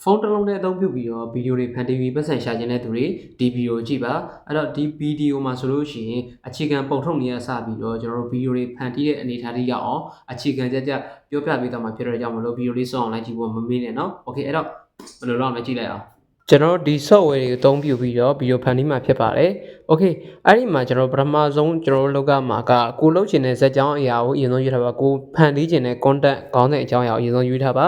ဖုန်းတစ်လုံးနဲ့အသုံးပြုပြီးတော့ဗီဒီယိုတွေဖန်တီးပြီးပတ်စံရှာခြင်းတဲ့သူတွေဒီဗီဒီယိုကြည့်ပါအဲ့တော့ဒီဗီဒီယိုမှာဆိုလို့ရှိရင်အခြေခံပုံထုတ်နေရစပြီးတော့ကျွန်တော်တို့ဗီဒီယိုတွေဖန်တီးတဲ့အနေအထားတွေရအောင်အခြေခံကြပြောပြပေးတော့မှာဖြစ်တဲ့ကြောင့်မလို့ဗီဒီယိုလေးစောအောင်လိုက်ကြည့်ဖို့မမေ့နဲ့နော်โอเคအဲ့တော့ဘယ်လိုလုပ်အောင်လဲကြည့်လိုက်အောင်ကျွန်တော်ဒီ software တွေကိုအသုံးပြုပြီးတော့ဗီဒီယိုဖန်တီးမှာဖြစ်ပါတယ်။ Okay အဲ့ဒီမှာကျွန်တော်ပထမဆုံးကျွန်တော်လောက်ကမှာကကိုလုပ်ချင်တဲ့ဇာတ်ကြောင်းအရာကိုအရင်ဆုံးရွေးထားပါကိုဖန်တီးချင်တဲ့ content ခေါင်းစဉ်အကြောင်းအရာကိုအရင်ဆုံးရွေးထားပါ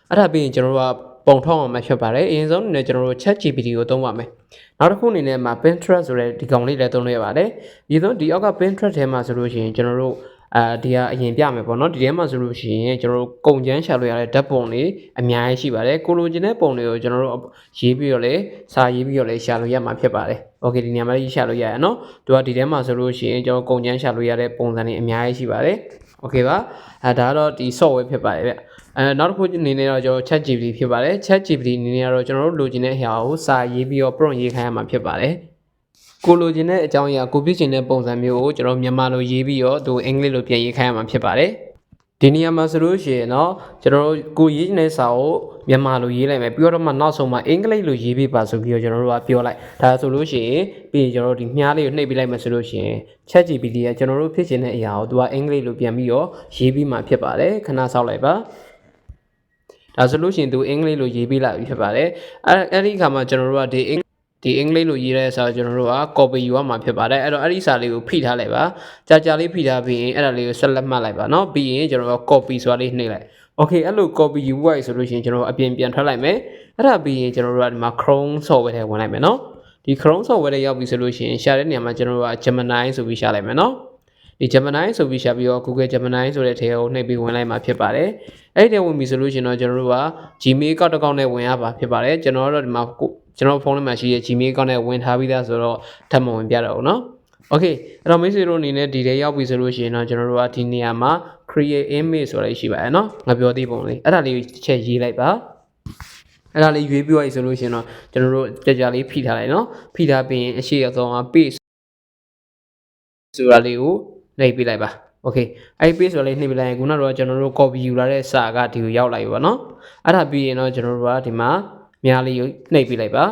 အဲ့ဒါပြီးရင်ကျွန်တော်တို့ကပုံထုတ်အောင်မှဖြစ်ပါတယ်အရင်ဆုံးအနေနဲ့ကျွန်တော်တို့ ChatGPT ကိုသုံးပါမယ်နောက်တစ်ခုအနေနဲ့မှာ Pinterest ဆိုတဲ့ဒီကောင်လေးလည်းသုံးလို့ရပါတယ်အရင်ဆုံးဒီအောက်က Pinterest ထဲမှာဆိုလို့ရှိရင်ကျွန်တော်တို့ဒီကအရင်ပြမယ်ပေါ့နော်ဒီထဲမှာဆိုလို့ရှိရင်ကျွန်တော်တို့ကုန်ကျန်းရှာလို့ရတဲ့ဓာတ်ပုံတွေအများကြီးရှိပါတယ်ကိုလိုချင်တဲ့ပုံတွေကိုကျွန်တော်တို့ရေးပြီးတော့လေစာရေးပြီးတော့လေရှာလို့ရမှာဖြစ်ပါတယ်โอเคဒီနေရာမှာရေးရှာလို့ရရနော်သူကဒီထဲမှာဆိုလို့ရှိရင်ကျွန်တော်ကုန်ကျန်းရှာလို့ရတဲ့ပုံစံတွေအများကြီးရှိပါတယ်โอเคပါဒါကတော့ဒီ software ဖြစ်ပါတယ်ဗျနောက်တစ်ခုအနေနဲ့တော့ကျွန်တော် ChatGPT ဖြစ်ပါတယ် ChatGPT အနေနဲ့ကတော့ကျွန်တော်တို့လိုချင်တဲ့အရာကိုစာရေးပြီးတော့ prompt ရေးခိုင်းရမှာဖြစ်ပါတယ်ကိုလိုချင်တဲ့အကြောင်းအရာကိုပြချင်တဲ့ပုံစံမျိုးကိုကျွန်တော်မြန်မာလိုရေးပြီးတော့သူအင်္ဂလိပ်လိုပြန်ရေးခိုင်းရမှာဖြစ်ပါတယ်ဒီနေရာမှာဆိုလို့ရှိရင်တော့ကျွန်တော်တို့ကိုရေးချင်တဲ့စာကိုမြန်မာလိုရေးလိုက်မယ်ပြီးတော့မှနောက်ဆုံးမှာအင်္ဂလိပ်လိုရေးပေးပါဆိုပြီးတော့ကျွန်တော်တို့ကပြောလိုက်ဒါဆိုလို့ရှိရင်ပြီးရင်ကျွန်တော်တို့ဒီမြားလေးကိုနှိပ်ပေးလိုက်မယ်ဆိုလို့ရှိရင် ChatGPT ကကျွန်တော်တို့ဖြစ်ချင်တဲ့အရာကိုသူကအင်္ဂလိပ်လိုပြန်ပြီးတော့ရေးပြီးမှဖြစ်ပါတယ်ခဏစောင့်လိုက်ပါဒါဆိုလို့ရှိရင်သူအင်္ဂလိပ်လိုရေးပေးလိုက်ပြီဖြစ်ပါတယ်အဲ့ဒီအခါမှာကျွန်တော်တို့ကဒီအင်္ဂလိပ်လိုရေးတဲ့စာကျွန်တော်တို့က copy ယူရမှာဖြစ်ပါတယ်အဲ့တော့အဲ့ဒီစာလေးကိုဖိထားလိုက်ပါကြာလေးဖိထားပြီးရင်အဲ့ဒါလေးကိုဆက်လက်မှတ်လိုက်ပါเนาะပြီးရင်ကျွန်တော်တို့ copy ဆိုတာလေးနှိပ်လိုက် okay အဲ့လို copy ယူလိုက်ဆိုလို့ရှိရင်ကျွန်တော်အပြင်ပြန်ထွက်လိုက်မယ်အဲ့ဒါပြီးရင်ကျွန်တော်တို့ကဒီမှာ Chrome software ထဲဝင်လိုက်မယ်เนาะဒီ Chrome software ထဲရောက်ပြီဆိုလို့ရှိရင်ရှာတဲ့နေရာမှာကျွန်တော်တို့က Gemini ဆိုပြီးရှာလိုက်မယ်เนาะဒီ Gemini ဆိုပြီးရှာပြီးတော့ Google Gemini ဆိုတဲ့ထဲကိုနှိပ်ပြီးဝင်လိုက်မှာဖြစ်ပါတယ်အဲ့ဒီထဲဝင်ပြီဆိုလို့ရှိရင်တော့ကျွန်တော်တို့က Gmail account တစ်ကောင်နဲ့ဝင်ရပါဖြစ်ပါတယ်ကျွန်တော်တို့ဒီမှာကျွန်တော်ဖုန်းထဲမှာရှိတဲ့ Gmail account နဲ့ဝင်ထားပြီးသားဆိုတော့ထပ်မဝင်ပြတော့ဘူးเนาะ Okay အဲ့တော့မိတ်ဆွေတို့အနေနဲ့ဒီထဲရောက်ပြီဆိုလို့ရှိရင်တော့ကျွန်တော်တို့ကဒီနေရာမှာ create image ဆိုလိုက်ရှိပါတယ်เนาะငါပြောသေးပုံလေးအဲ့ဒါလေးတစ်ချက်ရေးလိုက်ပါအဲ့ဒါလေးရွေးပြီးသွားပြီဆိုလို့ရှိရင်တော့ကျွန်တော်တို့ကြာလေးဖိထားလိုက်เนาะဖိထားပြီးရင်အရှိအဆုံးက page ဆိုတာလေးကိုနှိပ်ပြလိုက်ပါโอเคအဲ့ဒီ page ဆိုလေးနှိပ်ပြလိုက်ရင်ခုနကတော့ကျွန်တော်တို့ copy ယူလာတဲ့စာကဒီကိုရောက်လာပြီပေါ့နော်အဲ့ဒါပြီးရင်တော့ကျွန်တော်တို့ကဒီမှာမြားလေးကိုနှိပ်ပြလိုက်ပါ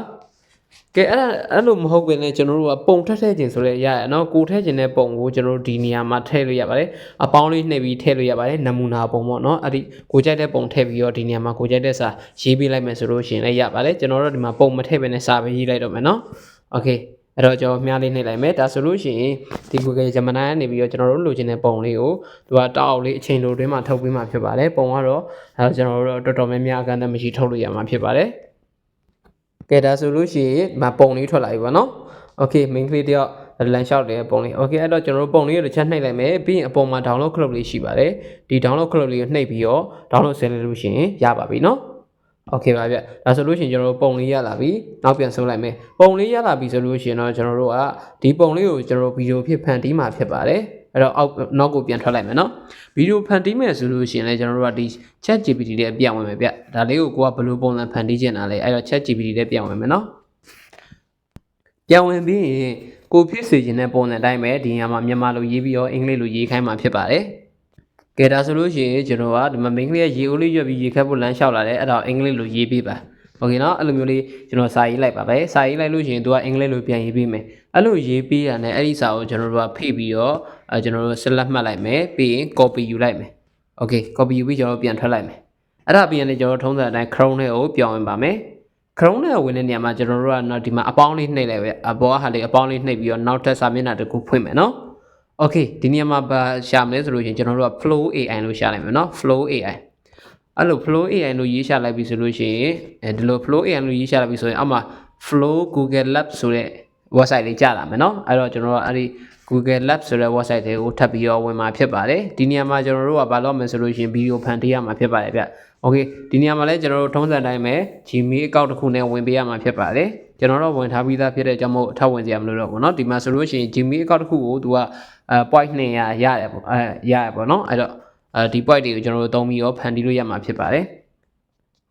ကဲအဲ့လိုမဟုတ်ဘဲနဲ့ကျွန်တော်တို့ကပုံထည့်ခြင်းဆိုလဲရရနော်ကိုထည့်ခြင်းတဲ့ပုံကိုကျွန်တော်တို့ဒီနေရာမှာထည့်လို့ရပါတယ်အပေါင်းလေးနှိပ်ပြီးထည့်လို့ရပါတယ်နမူနာပုံပေါ့နော်အဲ့ဒီကိုကြိုက်တဲ့ပုံထည့်ပြီးတော့ဒီနေရာမှာကိုကြိုက်တဲ့စာရေးပေးလိုက်မယ်ဆိုလို့ရှိရင်လည်းရပါတယ်ကျွန်တော်တို့ဒီမှာပုံမထည့်ဘဲနဲ့စာပဲရေးလိုက်တော့မယ်နော်โอเคအဲ့တော့ကျွန်တော်မြားလေးနှိပ်လိုက်မယ်ဒါဆိုလို့ရှိရင်ဒီ Google Gemini ကနေပြီးတော့ကျွန်တော်တို့လိုချင်တဲ့ပုံလေးကိုသူကတောက်အောင်လေးအချိန်လိုတွင်းမှာထုတ်ပေးမှာဖြစ်ပါတယ်ပုံကတော့ကျွန်တော်တို့တော်တော်များများအကန့်အသတ်မရှိထုတ်လို့ရမှာဖြစ်ပါတယ်ကဲဒါဆိုလို့ရှိရင်မပုံလေးထွက်လာပြီပေါ့နော်โอเค main ကလေးတယောက်လမ်းလျှောက်တဲ့ပုံလေးโอเคအဲ့တော့ကျွန်တော်တို့ပုံလေးကိုတစ်ချက်နှိပ်လိုက်မယ်ပြီးရင်အပေါ်မှာ download clip လေးရှိပါတယ်ဒီ download clip လေးကိုနှိပ်ပြီးတော့ download ဆင်းလိုက်လို့ရှိရင်ရပါပြီနော်โอเคပါဗျဒါဆိုလို့ရှိရင်ကျွန်တော်တို့ပုံလေးရလာပြီနောက်ပြန်ဆုပ်လိုက်မယ်ပုံလေးရလာပြီဆိုလို့ရှိရင်တော့ကျွန်တော်တို့ကဒီပုံလေးကိုကျွန်တော်တို့ဗီဒီယိုဖြစ်ဖန်တီးမှာဖြစ်ပါတယ်အဲ့တော့အောက်နောက်ကိုပြန်ထွက်လိုက်မယ်နော်ဗီဒီယိုဖန်တီးမယ်ဆိုလို့ရှိရင်လည်းကျွန်တော်တို့ကဒီ ChatGPT နဲ့ပြန်ဝင်မယ်ဗျဒါလေးကိုကဘယ်လိုပုံစံဖန်တီးချင်တာလဲအဲ့တော့ ChatGPT နဲ့ပြန်ဝင်မယ်နော်ပြန်ဝင်ပြီးရင်ကိုဖြစ်စေချင်တဲ့ပုံစံအတိုင်းပဲဒီနေရာမှာမြန်မာလိုရေးပြီးတော့အင်္ဂလိပ်လိုရေးခိုင်းမှာဖြစ်ပါတယ်ကဲဒါဆိုလို့ရှိရင်ကျွန်တော်ကဒီမှာ main ကလေးရေအိုးလေးရွက်ပြီးရေခတ်ဖို့လမ်းလျှောက်လာတယ်အဲ့တော့အင်္ဂလိပ်လိုရေးပေးပါโอเคเนาะအဲ့လိုမျိုးလေးကျွန်တော်စာရေးလိုက်ပါပဲစာရေးလိုက်လို့ရှိရင်သူကအင်္ဂလိပ်လိုပြန်ရေးပေးမယ်အဲ့လိုရေးပေးရတဲ့အဲ့ဒီစာကိုကျွန်တော်တို့ကဖိပြီးတော့ကျွန်တော်တို့ဆက်လက်မှတ်လိုက်မယ်ပြီးရင် copy ယူလိုက်မယ်โอเค copy ယူပြီးကျွန်တော်ပြန်ထွက်လိုက်မယ်အဲ့ဒါပြီးရင်လည်းကျွန်တော်ထုံးစံအတိုင်း Chrome နဲ့ကိုပြောင်းဝင်ပါမယ် Chrome နဲ့ဝင်တဲ့နေရာမှာကျွန်တော်တို့ကဒီမှာအပေါင်းလေးနှိပ်လိုက်ပဲအပေါ်ကဟာလေးအပေါင်းလေးနှိပ်ပြီးတော့နောက်ထပ်စာမျက်နှာတစ်ခုဖွင့်မယ်เนาะโอเคဒီနေရာမှာရှာမလဲဆိုလို့ရှိရင်ကျွန်တော်တို့က Flow AI လို့ရှာလိုက်မယ်เนาะ Flow AI အဲ့လို Flow AI လို့ရေးရှာလိုက်ပြီဆိုလို့ရှိရင်ဒီလို Flow AI လို့ရေးရှာလိုက်ပြီဆိုရင်အောက်မှာ Flow Google Lab ဆိုတဲ့ website လေးကြာလာမယ်เนาะအဲ့တော့ကျွန်တော်တို့အဲ့ဒီ Google Lab ဆိုတဲ့ website တွေကိုထပ်ပြီးတော့ဝင်มาဖြစ်ပါတယ်ဒီနေရာမှာကျွန်တော်တို့ကဘာလုပ်မလဲဆိုလို့ရှိရင်ဗီဒီယိုဖန်တီးရမှာဖြစ်ပါတယ်ဗျโอเคဒီနေရာမှာလည်းကျွန်တော်တို့ထုံးစံတိုင်းပဲ Gmail account တစ်ခုနဲ့ဝင်ပေးရမှာဖြစ်ပါတယ်ကျွန်တော်တို့ဝင်ထားပြီးသားဖြစ်တဲ့ကြောင့်မို့အထောက်ဝင်စရာမလိုတော့ဘူးเนาะဒီမှာဆိုလို့ရှိရင် Gmail account တစ်ခုကိုသူကpoint 200ရတယ်ပေါ့ရတယ်ပေါ့เนาะအဲ့တော့ဒီ point တွေကိုကျွန်တော်တို့သုံးပြီးတော့ဖန်တီးလို့ရမှာဖြစ်ပါတယ်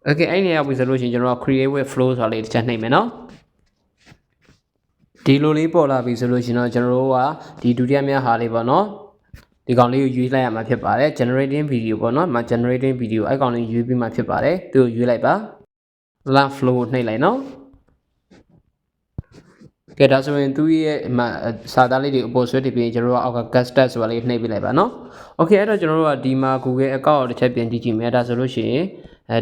โอเคအဲ့နေရာပြီဆိုလို့ရှိရင်ကျွန်တော် create with flow ဆိုတာလေးတစ်ချက်နှိပ်မယ်เนาะဒီလိုလေးပေါ်လာပြီဆိုလို့ရှိရင်တော့ကျွန်တော်တို့ကဒီဒုတိယမြတ်ဟာလေးပေါ့เนาะဒီကောင်လေးကိုရွေးလိုက်ရမှာဖြစ်ပါတယ် generating video ပေါ့เนาะမှာ generating video အဲ့ကောင်လေးရွေးပြီးမှဖြစ်ပါတယ်သူကိုရွေးလိုက်ပါ love flow နှိပ်လိုက်နော်ကဲဒါဆိုရင်သူရဲ့စာသားလေးတွေအပေါ်ဆွဲတည်ပြီးကျွန်တော်တို့အောက်က guest tag ဆိုတာလေးနှိပ်ပြလိုက်ပါနော် okay အဲ့တော့ကျွန်တော်တို့ကဒီမှာ Google account တစ်ချက်ပြန်ကြည့်ကြည့်မယ်ဒါဆိုလို့ရှိရင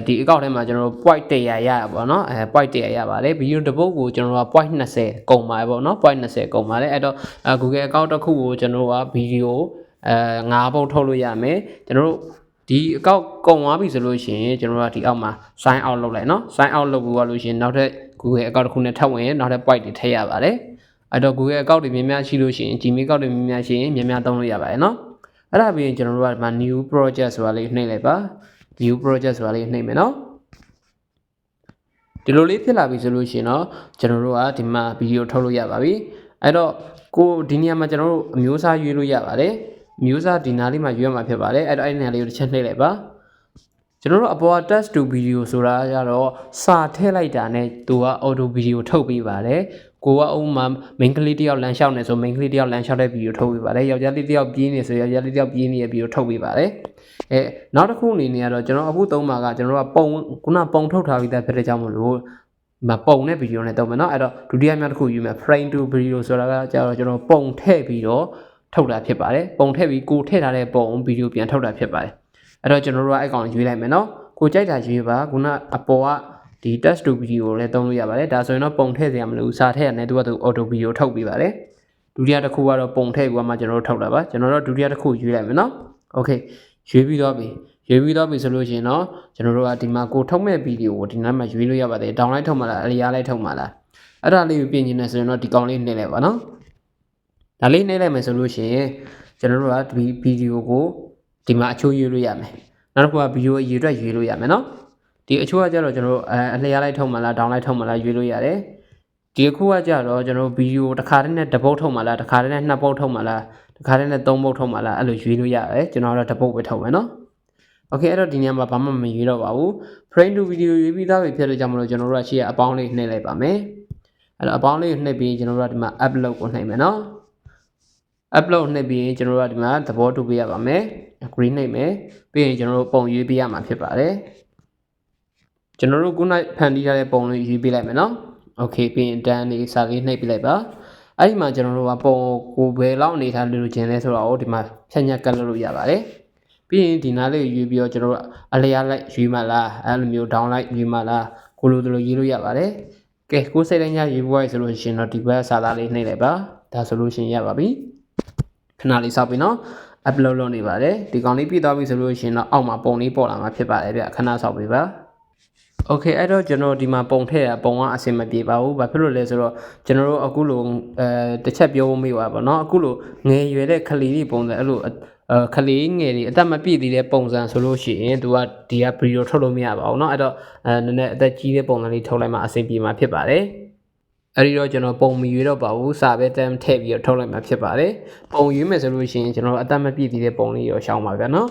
်ဒီ account ထဲမှာကျွန်တော်တို့ point 100ရရပါတော့ point 100ရပါတယ်ဗီဒီယိုတစ်ပုဒ်ကိုကျွန်တော်တို့က point 20ကုန်ပါတယ်ပေါ့နော် point 20ကုန်ပါတယ်အဲ့တော့ Google account တစ်ခုကိုကျွန်တော်တို့ကဗီဒီယို9ပုဒ်ထုတ်လို့ရမယ်ကျွန်တော်တို့ဒီအကောက်ကုန်သွားပြီဆိုလို့ရှိရင်ကျွန်တော်တို့ကဒီအောက်မှာ sign out လုပ်လိုက်နော် sign out လုပ်ပြီးသွားလို့ရှိရင်နောက်ထပ် Google account တစ်ခုနဲ့ထပ်ဝင်နောက်ထပ် point တွေထည့်ရပါတယ်အဲ့တော့ Google account တွေများများရှိလို့ရှိရင် Gmail account တွေများများရှိရင်များများသုံးလို့ရပါတယ်နော်အဲ့ဒါပြီးရင်ကျွန်တော်တို့ကဒီမှာ new project ဆိုတာလေးနှိပ်လိုက်ပါ new project ဆိုတာလေးနှိပ်မယ်နော်ဒီလိုလေးဖြစ်လာပြီဆိုလို့ရှိရင်တော့ကျွန်တော်တို့ကဒီမှာဗီဒီယိုထုတ်လို့ရပါပြီအဲ့တော့ကိုဒီနေရာမှာကျွန်တော်တို့အမျိုးအစားရွေးလို့ရပါတယ်မျိုးစားဒီနားလေးမှာရွေးမှာဖြစ်ပါတယ်အဲ့တော့အဲ့ဒီနေရာလေးကိုတစ်ချက်နှိပ်လိုက်ပါကျွန်တော်တို့အပေါ်က test to video ဆိုတာကြတော့စာထည့်လိုက်တာနဲ့သူက auto video ထုတ်ပေးပါတယ်ကိုကဥမာ main ကလေးတယောက်လမ်းလျှောက်နေဆို main ကလေးတယောက်လမ်းလျှောက်တဲ့ video ထုတ်ပေးပါတယ်ယောက်ျားလေးတယောက်ပြေးနေဆိုယောက်ျားလေးတယောက်ပြေးနေတဲ့ video ထုတ်ပေးပါတယ်နောက်တစ်ခုအနေနဲ့ကတော့ကျွန်တော်အခုသုံးပါကကျွန်တော်တို့ကခုနပုံထုတ်ထားပြီးသားဖြစ်တဲ့ကြောင့်မလို့ပုံနဲ့ video နဲ့သုံးမယ်เนาะအဲ့တော့ဒုတိယမြောက်တစ်ခုယူမယ် frame to video ဆိုတာကကျတော့ကျွန်တော်ပုံထည့်ပြီးတော့ထုတ်တာဖြစ်ပါတယ်ပုံထည့်ပြီးကိုထည့်ထားတဲ့ပုံဗီဒီယိုပြန်ထုတ်တာဖြစ်ပါတယ်အဲ့တော့ကျွန်တော်တို့ကအဲ့ကောင်ရွေးလိုက်မယ်เนาะကိုကြိုက်တာရွေးပါခုနအပေါ်ကဒီ test to video ကိုလည်းသုံးလို့ရပါတယ်ဒါဆိုရင်တော့ပုံထည့်စရာမလိုဘူးစာထည့်ရတယ်သူကသူ auto video ထုတ်ပေးပါတယ်ဒုတိယတစ်ခုကတော့ပုံထည့်ပြီးမှကျွန်တော်တို့ထုတ်တာပါကျွန်တော်တို့ဒုတိယတစ်ခုရွေးလိုက်မယ်เนาะ okay ရွေးပြီးတော့ပြီဆိုလို့ရှိရင်တော့ကျွန်တော်တို့ကဒီမှာကိုထုတ်မဲ့ဗီဒီယိုကိုဒီနောက်မှာရွေးလို့ရပါတယ်ဒေါင်းလိုက်ထုတ်မှလားအလျားလိုက်ထုတ်မှလားအဲ့ဒါလေးကိုပြင်နေတယ်ဆိုရင်တော့ဒီကောင်လေးနှိပ်လိုက်ပါเนาะဒါလေးနှိပ်လိုက်မယ်ဆိုလို့ရှိရင်ကျွန်တော်တို့ကဒီဗီဒီယိုကိုဒီမှာအချိုးရွေးလို့ရမယ်နောက်တစ်ခုကဗီဒီယိုအရေးအတွက်ရွေးလို့ရမယ်เนาะဒီအချိုးကကြတော့ကျွန်တော်တို့အလျားလိုက်ထုတ်မှလားဒေါင်းလိုက်ထုတ်မှလားရွေးလို့ရတယ်ဒီတစ်ခုကကြတော့ကျွန်တော်တို့ဗီဒီယိုတစ်ခါတည်းနဲ့တစ်ပုတ်ထုတ်မှလားတစ်ခါတည်းနဲ့နှစ်ပုတ်ထုတ်မှလားတစ်ခါတည်းနဲ့သုံးပုတ်ထုတ်မှလားအဲ့လိုရွေးလို့ရတယ်ကျွန်တော်တို့တစ်ပုတ်ပဲထုတ်မယ်เนาะokay အဲ့တော့ဒီနေရာမှာဘာမှမရွေးတော့ပါဘူး frame to video ရွေးပြီးသားပဲဖြစ်လို့ကြောင့်မလို့ကျွန်တော်တို့ကရှေ့ကအပေါင်းလေးနှိပ်လိုက်ပါမယ်အဲ့တော့အပေါင်းလေးကိုနှိပ်ပြီးကျွန်တော်တို့ကဒီမှာ upload ကိုနှိပ်မယ်เนาะ upload နှိပ်ပြီးကျွန်တော်တို့ကဒီမှာသဘောတူပေးရပါမယ် agree နှိပ်မယ်ပြီးရင်ကျွန်တော်တို့ပုံရွေးပေးရမှာဖြစ်ပါတယ်ကျွန်တော်တို့ခုနဖန်တီးထားတဲ့ပုံလေးရွေးပေးလိုက်မယ်เนาะ okay ပြီးရင် done လေးစာလေးနှိပ်ပေးလိုက်ပါအဲ့ဒီမှာကျွန်တော်တို့ကပုံကိုဘယ်လောက်အနေထားလို့ခြင်းလဲဆိုတော့ဒီမှာဖြတ်ညက်ကတ်လို့ရပါတယ်ပြီးရင်ဒီနားလေးရွေးပြီးတော့ကျွန်တော်တို့အလျားလိုက်ရွေးမှလားအဲ့လိုမျိုး down လိုက်ရွေးမှလားကိုလိုလိုရွေးလို့ရပါတယ်ကဲကိုစိတ်တိုင်းညရွေးဖို့ရဆိုလို့ရှိရင်တော့ဒီဘက်စာသားလေးနှိပ်လိုက်ပါဒါဆိုလို့ရှိရင်ရပါပြီခဏလေးစောင့်ပြီးနော် upload လုပ်နေပါတယ်ဒီကောင်လေးပြည့်သွားပြီဆိုလို့ရှိရင်တော့အောက်မှာပုံလေးပေါ်လာမှာဖြစ်ပါတယ်ဗျခဏစောင့်ပေးပါokay အဲ့တော့ကျွန်တော်ဒီမှာပုံထည့်ရပုံကအဆင်မပြေပါဘူးဘာဖြစ်လို့လဲဆိုတော့ကျွန်တော်တို့အခုလိုတစ်ချက်ပြောဖို့မေ့ပါပေါ့နော်အခုလိုငယ်ရွယ်တဲ့ကလေးတွေပုံစံအဲ့လိုကလေးငယ်တွေအသက်မပြည့်သေးတဲ့ပုံစံဆိုလို့ရှိရင်သူကဒီကဗီဒီယိုထုတ်လို့မရပါဘူးเนาะအဲ့တော့နည်းနည်းအသက်ကြီးတဲ့ပုံစံလေးထုတ်လိုက်မှအဆင်ပြေမှာဖြစ်ပါတယ်အဲ့ဒီတော့ကျွန်တော်ပုံမရွေးတော့ပါဘူးစာပဲတမ်းထည့်ပြီးတော့ထုတ်လိုက်မှဖြစ်ပါတယ်ပုံရွေးမယ်ဆိုလို့ရှိရင်ကျွန်တော်အသက်မပြည့်သေးတဲ့ပုံလေးရောရှောင်းပါဗျာเนาะ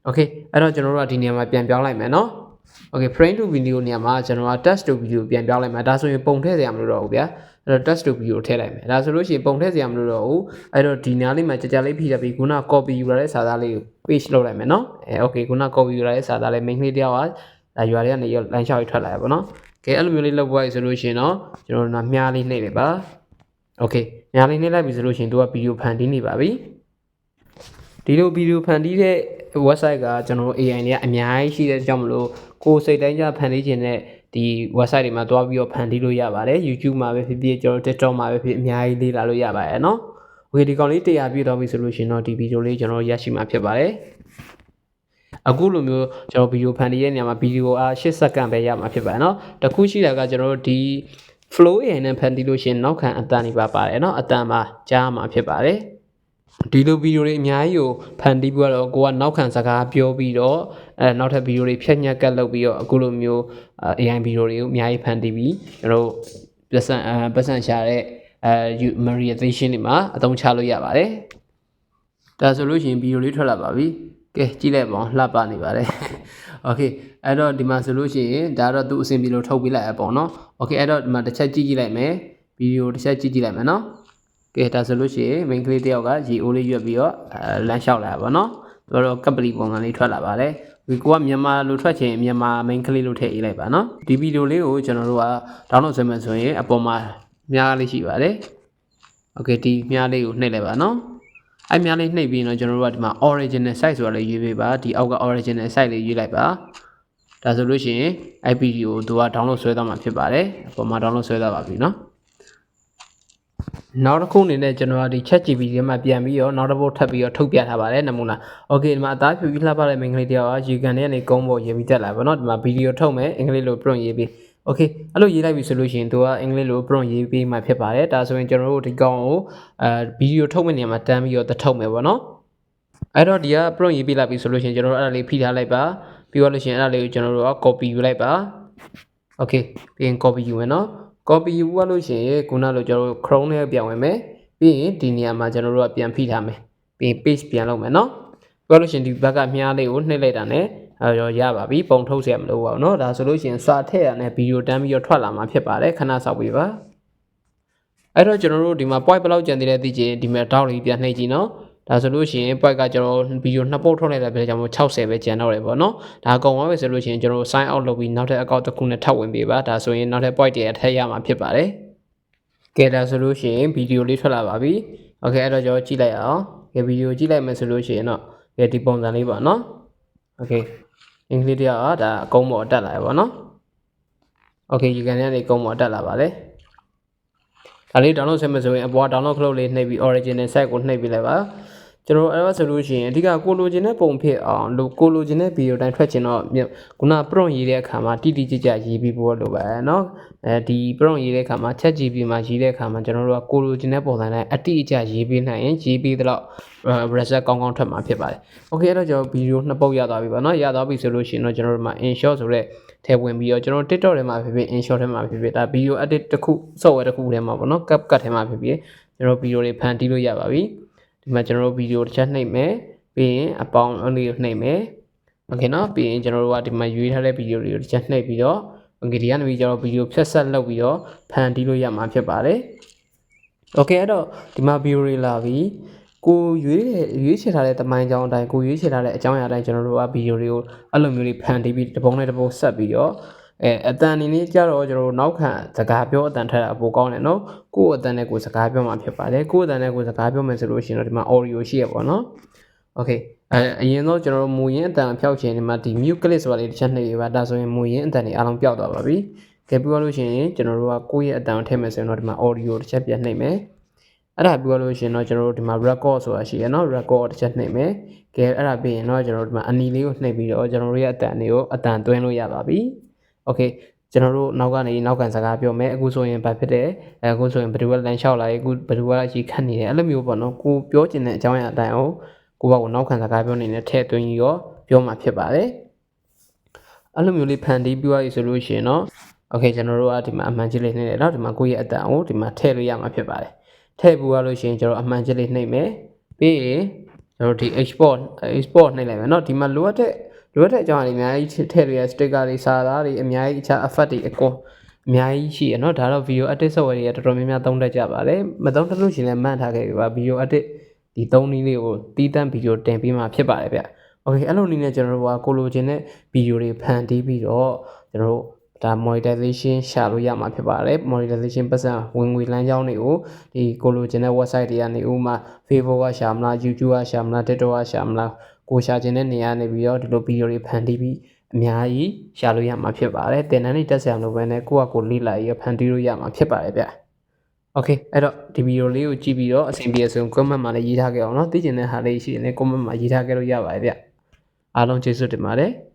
okay အဲ့တော့ကျွန်တော်တို့ကဒီနေရာမှာပြန်ပြောင်းလိုက်မယ်เนาะokay frame to video နေရာမှာကျွန်တော်က test to video ပြန်ပြောင်းလိုက်မှာဒါဆိုရင်ပုံထည့်စရာမလိုတော့ဘူးဗျာအဲ့တော့ test to video ထည့်လိုက်မယ်ဒါဆိုလို့ရှိရင်ပုံထည့်စရာမလိုတော့ဘူးအဲ့တော့ဒီနားလေးမှာကြာလေးဖိထားပြီးခုန copy ယူလာတဲ့စာသားလေးကို paste လုပ်လိုက်မယ်เนาะokay ခုန copy ယူလာတဲ့စာသားလေး main လေးတယောက်ကဒါရွာလေးကနေလမ်းလျှောက်ထွက်လာရပါတော့ကဲအဲ့လိုမျိုးလေးလုပ်ပွားရဆိုလို့ရှိရင်တော့ကျွန်တော်တို့မြားလေးနှိပ်လိုက်ပါ okay မြားလေးနှိပ်လိုက်ပြီဆိုလို့ရှိရင်သူကဗီဒီယိုဖန်တီးနေပါပြီဒီလိုဗီဒီယိုဖန်တီးတဲ့ website ကကျွန်တော်တို့ AI တွေကအများကြီးရှိတဲ့ကြောင့်မလို့ကိုယ်စိတ်တိုင်းကြဖန်တီးခြင်းနဲ့ဒီ website တွေမှာတွားပြီးတော့ဖန်တီးလို့ရပါတယ် YouTube မှာပဲဖြစ်ဖြစ်ကျွန်တော် TikTok မှာပဲဖြစ်အများကြီးလေ့လာလို့ရပါတယ်เนาะ okay ဒီကောင်လေး100ပြည့်တော့ပြီဆိုလို့ရှိရင်တော့ဒီဗီဒီယိုလေးကျွန်တော်ရရှိမှာဖြစ်ပါတယ်အခုလိုမျိုးကျွန်တော်ဗီဒီယိုဖန်တီးရဲ့နေရာမှာဗီဒီယိုအား8စက္ကန့်ပဲရမှာဖြစ်ပါတယ်เนาะတခုရှိတာကကျွန်တော်တို့ဒီ flow AI နဲ့ဖန်တီးလို့ရှိရင်နောက်ခံအတန်တွေပါပါတယ်เนาะအတန်မှာကြားမှာဖြစ်ပါတယ်ဒီလိုဗီဒီယိုတွေအများကြီးကိုဖန်တီးပြီးတော့ကိုကနောက်ခံစကားပြောပြီးတော့နောက်ထပ်ဗီဒီယိုတွေဖြတ်ညက်ကတ်လုပ်ပြီးတော့အခုလိုမျိုး AI ဗီဒီယိုတွေကိုအများကြီးဖန်တီးပြီးကျွန်တော်တို့ပတ်စံရှာတဲ့monetization တွေမှာအသုံးချလို့ရပါတယ်ဒါဆိုလို့ရှိရင်ဗီဒီယိုလေးထွက်လာပါပြီကဲကြည့်လိုက်ပါဦးလှပနေပါတယ် okay အဲ့တော့ဒီမှာဆိုလို့ရှိရင်ဒါတော့သူ့အဆင်ပြေလို့ထုတ်ပေးလိုက်ရပေါ့နော် okay အဲ့တော့ဒီမှာတစ်ချက်ကြည့်လိုက်မယ်ဗီဒီယိုတစ်ချက်ကြည့်လိုက်မယ်နော်ကဲဒါဆိုလို့ရှိရင် main ကလေးတယောက်ကရေအိုးလေးရွက်ပြီးတော့လမ်းလျှောက်လာပါတော့เนาะတော်တော်ကပ်ပလီပုံစံလေးထွက်လာပါတယ် ကိုကမြန်မာလိုထွက်ချင်မြန်မာ main ကလေးလို့ထည့်ရေးလိုက်ပါနော်ဒီဗီဒီယိုလေးကိုကျွန်တော်တို့က download ဆွဲမယ်ဆိုရင်အပေါ်မှာမြားလေးရှိပါတယ်โอเคဒီမြားလေးကိုနှိပ်လိုက်ပါနော်အဲ့မြားလေးနှိပ်ပြီးတော့ကျွန်တော်တို့ကဒီမှာ original site ဆိုတာလေးရွေးပေးပါဒီအောက်က original site လေးရွေးလိုက်ပါဒါဆိုလို့ရှိရင်အဲ့ဗီဒီယိုကိုသူက download ဆွဲသွားမှာဖြစ်ပါတယ်အပေါ်မှာ download ဆွဲသွားပါပြီနော်နောက်တစ်ခုအနေနဲ့ကျွန်တော်ကဒီ ChatGPT ထဲမှာပြန်ပြီးတော့နောက်တစ်ပုတ်ထပ်ပြီးတော့ထုတ်ပြထားပါတယ်နမူနာโอเคဒီမှာအသားဖြူပြီးလှပတဲ့မိန်းကလေးတယောက်က Ugan ထဲကနေကုန်းပေါ်ရေးပြီးတက်လာပါတော့ဒီမှာဗီဒီယိုထုတ်မယ်အင်္ဂလိပ်လို prompt ရေးပြီးโอเคအဲ့လိုရေးလိုက်ပြီဆိုလို့ရှိရင်သူကအင်္ဂလိပ်လို prompt ရေးပြီးမှဖြစ်ပါတယ်ဒါဆိုရင်ကျွန်တော်တို့ဒီကောင်ကိုဗီဒီယိုထုတ်မယ့်နေရာမှာတန်းပြီးတော့ထုတ်မယ်ပေါ့နော်အဲ့တော့ဒီက prompt ရေးပြီးလိုက်ပြီဆိုလို့ရှိရင်ကျွန်တော်တို့အဲ့ဒါလေးဖိထားလိုက်ပါပြီးတော့လို့ရှိရင်အဲ့ဒါလေးကိုကျွန်တော်တို့က copy ယူလိုက်ပါโอเคပြီးရင် copy ယူမယ်နော်copy ယူရလို့ရှိရင်ခုနလိုကျွန်တော်တို့ Chrome ထဲပြန်ဝင်မယ်ပြီးရင်ဒီနေရာမှာကျွန်တော်တို့ကပြန်ဖိထားမယ်ပြီးရင် paste ပြန်လုပ်မယ်နော်ပြောလို့ရှိရင်ဒီဘက်ကမြားလေးကိုနှိပ်လိုက်တာ ਨੇ ရောရပါပြီပုံထုတ်เสียမလို့ပါဘူးเนาะဒါဆိုလို့ရှိရင်စာထည့်ရတဲ့ဗီဒီယိုတန်းပြီးတော့ထွက်လာမှာဖြစ်ပါတယ်ခဏစောင့်ပေးပါအဲ့တော့ကျွန်တော်တို့ဒီမှာ point ဘယ်လောက်ကျန်သေးလဲသိချင်ဒီမှာတောက်လေးပြန်နှိပ်ကြည့်เนาะဒါဆိုလို့ရှိရင် point ကကျွန်တော်ဗီဒီယိုနှစ်ပုတ်ထုတ်လိုက်တာပဲကြောင့်60ပဲကျန်တော့တယ်ပေါ့เนาะဒါအကုန်ပါပဲဆိုလို့ရှိရင်ကျွန်တော် sign out လုပ်ပြီးနောက်ထပ် account တစ်ခုနဲ့ထပ်ဝင်ပေးပါဒါဆိုရင်နောက်ထပ် point တွေထည့်ရမှာဖြစ်ပါတယ်ကဲဒါဆိုလို့ရှိရင်ဗီဒီယိုလေးထွက်လာပါပြီโอเคအဲ့တော့ကျွန်တော်ကြည့်လိုက်အောင်ကဲဗီဒီယိုကြည့်လိုက်မယ်ဆိုလို့ရှိရင်တော့ကဲဒီပုံစံလေးပါเนาะโอเคအင်္ဂလိပ်တရားဒါအကုန်းပေါ်တက်လာရပါเนาะโอเคဒီကနေကုန်းပေါ်တက်လာပါလေဒါလေး download ဆက်မယ်ဆိုရင်အပေါ် download ခလုတ်လေးနှိပ်ပြီး original site ကိုနှိပ်ပြီးလိုက်ပါကျွန်တော်အဲ့ဒါဆိုလို့ရှိရင်အဓိကကိုလိုချင်တဲ့ပုံဖြစ်အောင်လို့ကိုလိုချင်တဲ့ဗီဒီယိုတိုင်းထွက်ချင်တော့ခုန prompt ရေးတဲ့အခါမှာတိတိကျကျရေးပြီးဖို့လိုပါเนาะဒီ prompt ရေးတဲ့အခါမှာ ChatGPT မှာရေးတဲ့အခါမှာကျွန်တော်တို့ကကိုလိုချင်တဲ့ပုံစံတိုင်းအတိအကျရေးပေးနိုင်ရင်ရေးပြီးတော့ result ကောင်းကောင်းထွက်မှာဖြစ်ပါတယ်โอเคအဲ့တော့ကျွန်တော်ဗီဒီယိုနှစ်ပုတ်ရသွားပြီပါเนาะရသွားပြီဆိုလို့ရှိရင်တော့ကျွန်တော်တို့မှာ InShot ဆိုတဲ့ထည့်ဝင်ပြီးတော့ကျွန်တော် TikTok ထဲမှာဖြစ်ဖြစ် InShot ထဲမှာဖြစ်ဖြစ်ဒါဗီဒီယို edit တစ်ခု software တစ်ခုထဲမှာပေါ့เนาะ CapCut ထဲမှာဖြစ်ဖြစ်ကျွန်တော်ဗီဒီယိုတွေဖန်တီးလို့ရပါပြီဒီမှာကျွန်တော်တို့ဗီဒီယိုတစ်ချက်နှိပ်မယ်ပြီးရင်အပေါင်းအလေးကိုနှိပ်မယ်โอเคเนาะပြီးရင်ကျွန်တော်တို့ကဒီမှာရွေးထားတဲ့ဗီဒီယိုတွေကိုတစ်ချက်နှိပ်ပြီးတော့โอเคဒီကနေပြီးကျွန်တော်ဗီဒီယိုဖြတ်ဆက်လုပ်ပြီးတော့ဖန်တီးလို့ရမှာဖြစ်ပါတယ်โอเคအဲ့တော့ဒီမှာဗီဒီယိုတွေလာပြီကိုရွေးချယ်ထားတဲ့တမိုင်းကြောင်းအတိုင်းကိုရွေးချယ်ထားတဲ့အကြောင်းအရာအတိုင်းကျွန်တော်တို့ကဗီဒီယိုတွေကိုအဲ့လိုမျိုးလေးဖန်တီးပြီးတစ်ပုံနဲ့တစ်ပုံဆက်ပြီးတော့အတန်အနေနဲ့ကြတော့ကျွန်တော်တို့နောက်ခံစကားပြောအတန်ထက်အပိုကောင်းတယ်နော်ကိုယ့်အတန်နဲ့ကိုယ်စကားပြောမှာဖြစ်ပါတယ်ကိုယ့်အတန်နဲ့ကိုယ်စကားပြောမယ်ဆိုလို့ရှိရင်တော့ဒီမှာ audio ရှိရပေါ့နော်โอเคအရင်တော့ကျွန်တော်တို့မူရင်းအတန်ဖျောက်ချင်ဒီမှာဒီ mute clip ဆိုတာလေးတစ်ချက်နှိပ်ရပါဒါဆိုရင်မူရင်းအတန်တွေအားလုံးပျောက်သွားပါပြီကဲပြီးလို့ရှိရင်ကျွန်တော်တို့ကကိုယ့်ရဲ့အတန်ထည့်မယ်ဆိုရင်တော့ဒီမှာ audio တစ်ချက်ပြန်နှိပ်မယ်အဲ့ဒါပြီးလို့ရှိရင်တော့ကျွန်တော်တို့ဒီမှာ record ဆိုတာရှိရနော် record တစ်ချက်နှိပ်မယ်ကဲအဲ့ဒါပြီးရင်တော့ကျွန်တော်တို့ဒီမှာအနီလေးကိုနှိပ်ပြီးတော့ကျွန်တော်တို့ရဲ့အတန်တွေကိုအတန်သွင်းလို့ရပါပြီโอเคကျွန်တော်တို့နောက်ကနေနောက်ကန်စကားပြောမယ်အခုဆိုရင်ဘာဖြစ်တယ်အခုဆိုရင်ဘယ်သူကလမ်းလျှောက်လာရေးအခုဘယ်သူကရေခတ်နေတယ်အဲ့လိုမျိုးပေါ့နော်ကိုပြောချင်တဲ့အကြောင်းအရာအတိုင်းကိုဘကိုနောက်ခံစကားပြောနေတဲ့ထည့်သွင်းပြီးတော့ပြောမှာဖြစ်ပါတယ်အဲ့လိုမျိုးလေးဖန်တီးပြောရည်ဆိုလို့ရှိရင်တော့โอเคကျွန်တော်တို့ကဒီမှာအမှန်ကြီးလေးနှိပ်တယ်เนาะဒီမှာကိုယ့်ရဲ့အတန်ကိုဒီမှာထည့်လို့ရမှာဖြစ်ပါတယ်ထည့်ပြီးရလို့ရှိရင်ကျွန်တော်အမှန်ကြီးလေးနှိပ်မယ်ပြီးရင်ကျွန်တော်ဒီ export နှိပ်လိုက်မယ်เนาะဒီမှာလိုအပ်တဲ့အကြောင်းအရာအများကြီးထည့်လို့ရ sticker တွေစာသားတွေအများကြီးအခြား effect တွေအကုန်အများကြီးရှိရเนาะဒါတော့ video edit software တွေကတော်တော်များများသုံးတတ်ကြပါတယ်မသုံးတတ်လို့ရှိရင်လည်းမှတ်ထားခဲ့ပြီပါ video edit ဒီသုံးနည်းလေးကိုတီးတန့် video တင်ပြီးမှဖြစ်ပါတယ်ဗျโอเคအဲ့လိုနည်းနဲ့ကျွန်တော်တို့ကကိုလိုချင်တဲ့ video တွေဖန်တီးပြီးတော့ကျွန်တော်တို့ဒါ monetization ရှာလို့ရမှာဖြစ်ပါတယ် monetization ပတ်စံဝင်ငွေလမ်းကြောင်းတွေကိုဒီကိုလိုချင်တဲ့ website တွေကနေဥပမာ Facebook ကရှာမလား YouTube ကရှာမလား TikTok ကရှာမလားကိုရှာခြင်းတဲ့နေရာနေပြီးတော့ဒီလိုဗီဒီယိုတွေဖန်တီးပြီးအများကြီးရှာလို့ရမှာဖြစ်ပါတယ်တင်တန်းလေးတက်ဆရာလိုပဲနဲ့ကိုယ့်အကိုလေးလာရဖန်တီးလို့ရမှာဖြစ်ပါတယ်ဗျโอเคအဲ့တော့ဒီဗီဒီယိုလေးကိုကြည့်ပြီးတော့အဆင်ပြေဆုံး comment မှာလည်းရေးထားခဲ့အောင်เนาะသိချင်တဲ့ဟာလေးရှိရင်လည်း comment မှာရေးထားခဲ့လို့ရပါတယ်ဗျအားလုံးကျေးဇူးတင်ပါတယ်